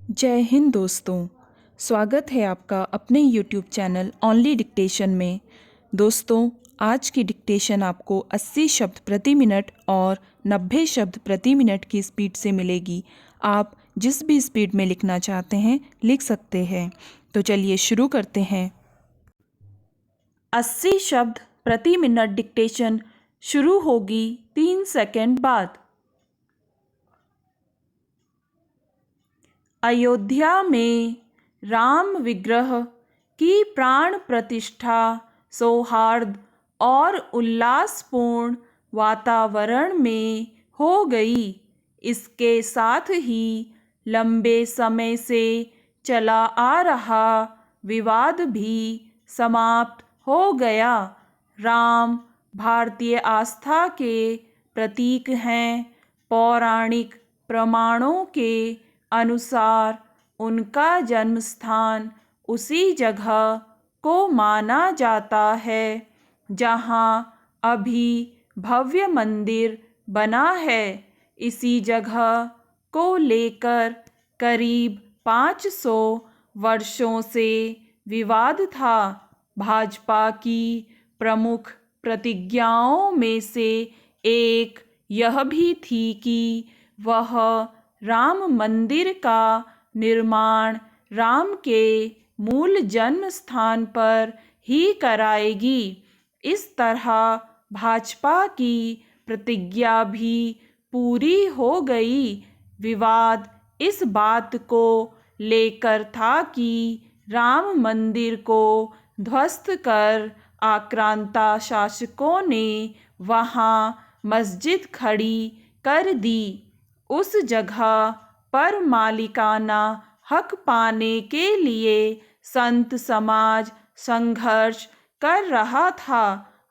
जय हिंद दोस्तों। स्वागत है आपका अपने YouTube चैनल ओनली डिक्टेशन में। दोस्तों, आज की डिक्टेशन आपको 80 शब्द प्रति मिनट और 90 शब्द प्रति मिनट की स्पीड से मिलेगी। आप जिस भी स्पीड में लिखना चाहते हैं लिख सकते हैं। तो चलिए शुरू करते हैं। 80 शब्द प्रति मिनट डिक्टेशन शुरू होगी 3 सेकंड बाद। अयोध्या में राम विग्रह की प्राण प्रतिष्ठा सौहार्द और उल्लासपूर्ण वातावरण में हो गई। इसके साथ ही लंबे समय से चला आ रहा विवाद भी समाप्त हो गया। राम भारतीय आस्था के प्रतीक हैं। पौराणिक प्रमाणों के अनुसार उनका जन्म स्थान उसी जगह को माना जाता है जहाँ अभी भव्य मंदिर बना है। इसी जगह को लेकर करीब 500 वर्षों से विवाद था। भाजपा की प्रमुख प्रतिज्ञाओं में से एक यह भी थी कि वह राम मंदिर का निर्माण राम के मूल जन्म स्थान पर ही कराएगी। इस तरह भाजपा की प्रतिज्ञा भी पूरी हो गई। विवाद इस बात को लेकर था कि राम मंदिर को ध्वस्त कर आक्रांता शासकों ने वहां मस्जिद खड़ी कर दी। उस जगह पर मालिकाना हक पाने के लिए संत समाज संघर्ष कर रहा था।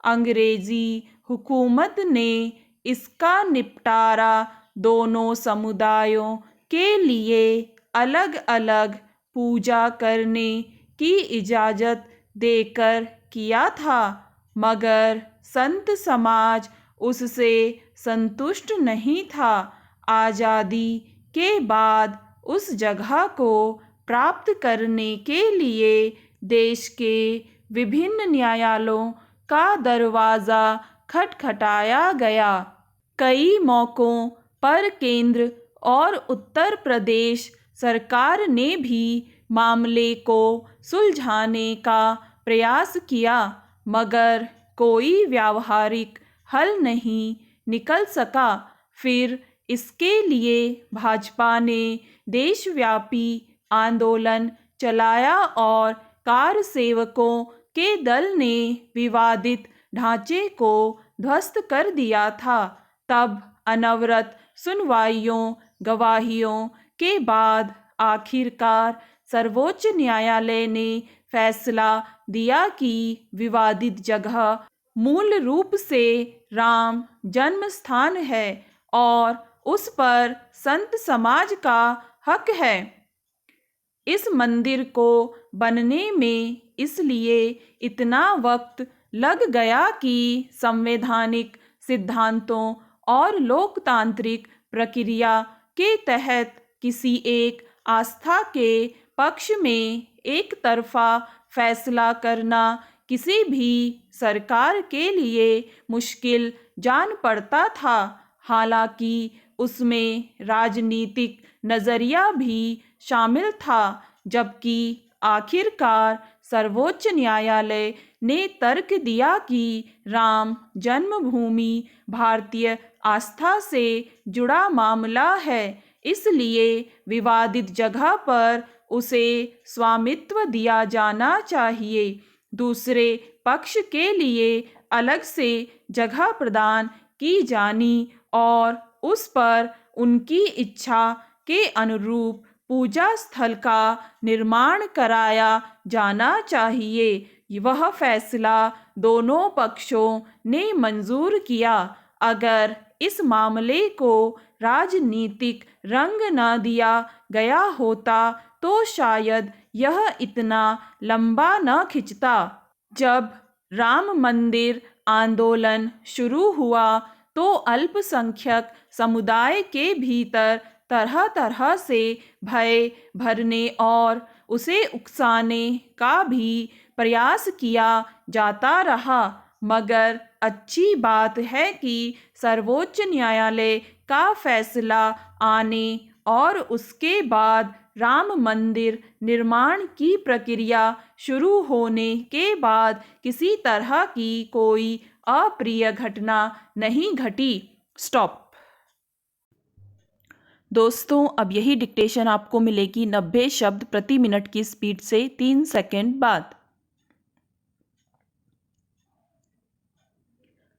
अंग्रेजी हुकूमत ने इसका निपटारा दोनों समुदायों के लिए अलग अलग पूजा करने की इजाज़त देकर किया था, मगर संत समाज उससे संतुष्ट नहीं था। आज़ादी के बाद उस जगह को प्राप्त करने के लिए देश के विभिन्न न्यायालयों का दरवाज़ा खटखटाया गया। कई मौक़ों पर केंद्र और उत्तर प्रदेश सरकार ने भी मामले को सुलझाने का प्रयास किया, मगर कोई व्यावहारिक हल नहीं निकल सका। फिर इसके लिए भाजपा ने देशव्यापी आंदोलन चलाया और कार सेवकों के दल ने विवादित ढांचे को ध्वस्त कर दिया था। तब अनवरत सुनवाइयों गवाहियों के बाद आखिरकार सर्वोच्च न्यायालय ने फैसला दिया कि विवादित जगह मूल रूप से राम जन्म स्थान है और उस पर संत समाज का हक है। इस मंदिर को बनने में इसलिए इतना वक्त लग गया कि संवैधानिक सिद्धांतों और लोकतांत्रिक प्रक्रिया के तहत किसी एक आस्था के पक्ष में एक तरफा फैसला करना किसी भी सरकार के लिए मुश्किल जान पड़ता था। हालांकि उसमें राजनीतिक नज़रिया भी शामिल था, जबकि आखिरकार सर्वोच्च न्यायालय ने तर्क दिया कि राम जन्मभूमि भारतीय आस्था से जुड़ा मामला है, इसलिए विवादित जगह पर उसे स्वामित्व दिया जाना चाहिए। दूसरे पक्ष के लिए अलग से जगह प्रदान की जानी और उस पर उनकी इच्छा के अनुरूप पूजा स्थल का निर्माण कराया जाना चाहिए। वह फैसला दोनों पक्षों ने मंजूर किया। अगर इस मामले को राजनीतिक रंग न दिया गया होता तो शायद यह इतना लंबा न खिंचता। जब राम मंदिर आंदोलन शुरू हुआ तो अल्पसंख्यक समुदाय के भीतर तरह तरह से भय भरने और उसे उकसाने का भी प्रयास किया जाता रहा। मगर अच्छी बात है कि सर्वोच्च न्यायालय का फैसला आने और उसके बाद राम मंदिर निर्माण की प्रक्रिया शुरू होने के बाद किसी तरह की कोई अप्रिय घटना नहीं घटी। स्टॉप। दोस्तों, अब यही डिक्टेशन आपको मिलेगी 90 शब्द प्रति मिनट की स्पीड से 3 सेकंड बाद।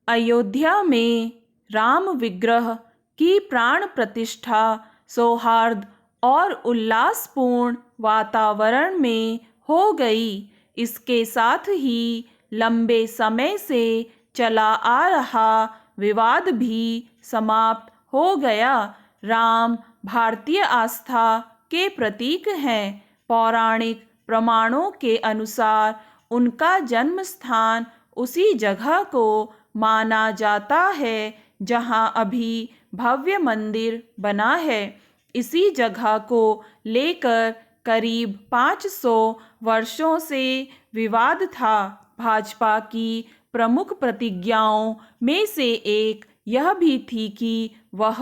अयोध्या में राम विग्रह की प्राण प्रतिष्ठा सौहार्द और उल्लासपूर्ण वातावरण में हो गई। इसके साथ ही लंबे समय से चला आ रहा विवाद भी समाप्त हो गया। राम भारतीय आस्था के प्रतीक हैं। पौराणिक प्रमाणों के अनुसार उनका जन्म स्थान उसी जगह को माना जाता है जहां अभी भव्य मंदिर बना है। इसी जगह को लेकर करीब 500 वर्षों से विवाद था। भाजपा की प्रमुख प्रतिज्ञाओं में से एक यह भी थी कि वह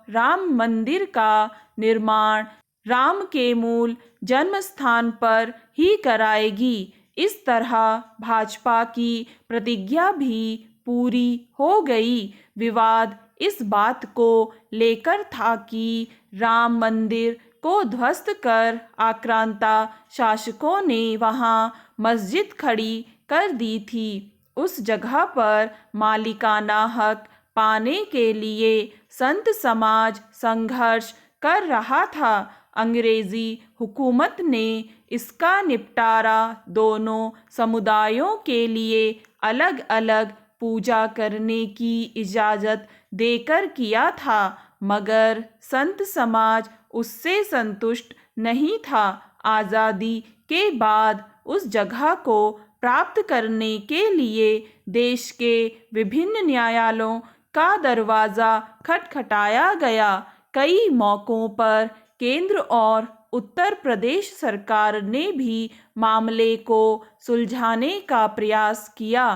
राम मंदिर का निर्माण राम के मूल जन्म स्थान पर ही कराएगी। इस तरह भाजपा की प्रतिज्ञा भी पूरी हो गई। विवाद इस बात को लेकर था कि राम मंदिर को ध्वस्त कर आक्रांता शासकों ने वहां मस्जिद खड़ी कर दी थी। उस जगह पर मालिकाना हक पाने के लिए संत समाज संघर्ष कर रहा था। अंग्रेजी हुकूमत ने इसका निपटारा दोनों समुदायों के लिए अलग अलग पूजा करने की इजाज़त देकर किया था, मगर संत समाज उससे संतुष्ट नहीं था। आज़ादी के बाद उस जगह को प्राप्त करने के लिए देश के विभिन्न न्यायालयों का दरवाज़ा खटखटाया गया। कई मौक़ों पर केंद्र और उत्तर प्रदेश सरकार ने भी मामले को सुलझाने का प्रयास किया,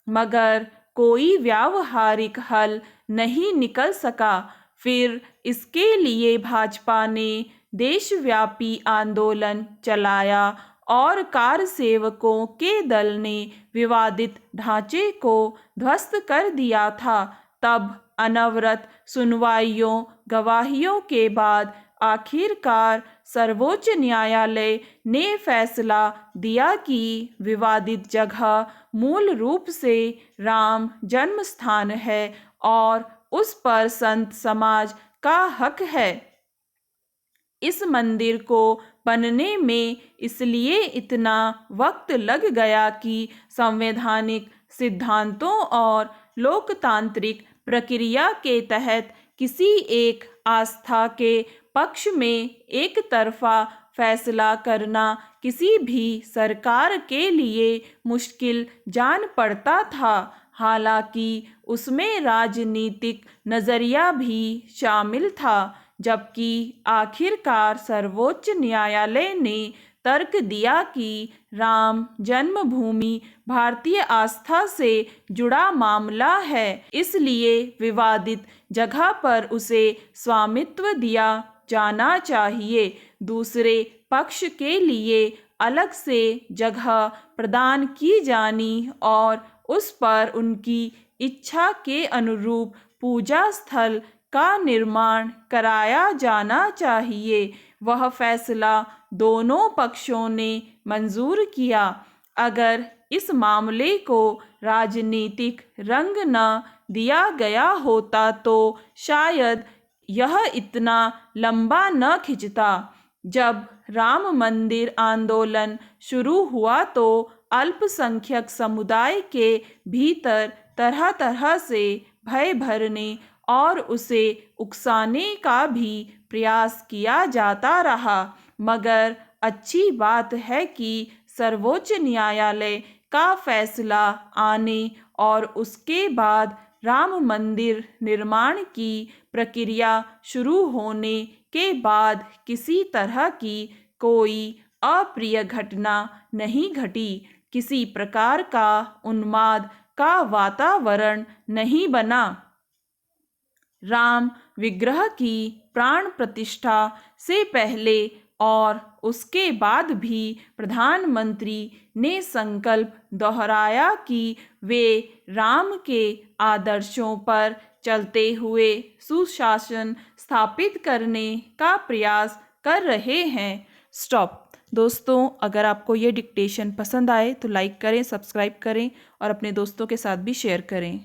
मगर कोई व्यावहारिक हल नहीं निकल सका। फिर इसके लिए भाजपा ने देशव्यापी आंदोलन चलाया और कारसेवकों के दल ने विवादित ढांचे को ध्वस्त कर दिया था। तब अनवरत सुनवाइयों गवाहियों के बाद आखिरकार सर्वोच्च न्यायालय ने फैसला दिया कि विवादित जगह मूल रूप से राम जन्म स्थान है और उस पर संत समाज का हक है। इस मंदिर को बनने में इसलिए इतना वक्त लग गया कि संवैधानिक सिद्धांतों और लोकतांत्रिक प्रक्रिया के तहत किसी एक आस्था के पक्ष में एक तरफा फैसला करना किसी भी सरकार के लिए मुश्किल जान पड़ता था। हालांकि उसमें राजनीतिक नज़रिया भी शामिल था, जबकि आखिरकार सर्वोच्च न्यायालय ने तर्क दिया कि राम जन्मभूमि भारतीय आस्था से जुड़ा मामला है, इसलिए विवादित जगह पर उसे स्वामित्व दिया जाना चाहिए। दूसरे पक्ष के लिए अलग से जगह प्रदान की जानी और उस पर उनकी इच्छा के अनुरूप पूजा स्थल का निर्माण कराया जाना चाहिए। वह फैसला दोनों पक्षों ने मंजूर किया। अगर इस मामले को राजनीतिक रंग न दिया गया होता तो शायद यह इतना लंबा न खिंचता। जब राम मंदिर आंदोलन शुरू हुआ तो अल्पसंख्यक समुदाय के भीतर तरह तरह से भय भरने और उसे उकसाने का भी प्रयास किया जाता रहा, मगर अच्छी बात है कि सर्वोच्च न्यायालय का फैसला आने और उसके बाद राम मंदिर निर्माण की प्रक्रिया शुरू होने के बाद किसी तरह की कोई अप्रिय घटना नहीं घटी, किसी प्रकार का उन्माद का वातावरण नहीं बना। राम विग्रह की प्राण प्रतिष्ठा से पहले और उसके बाद भी प्रधानमंत्री ने संकल्प दोहराया कि वे राम के आदर्शों पर चलते हुए सुशासन स्थापित करने का प्रयास कर रहे हैं। स्टॉप। दोस्तों, अगर आपको ये डिक्टेशन पसंद आए तो लाइक करें, सब्सक्राइब करें और अपने दोस्तों के साथ भी शेयर करें।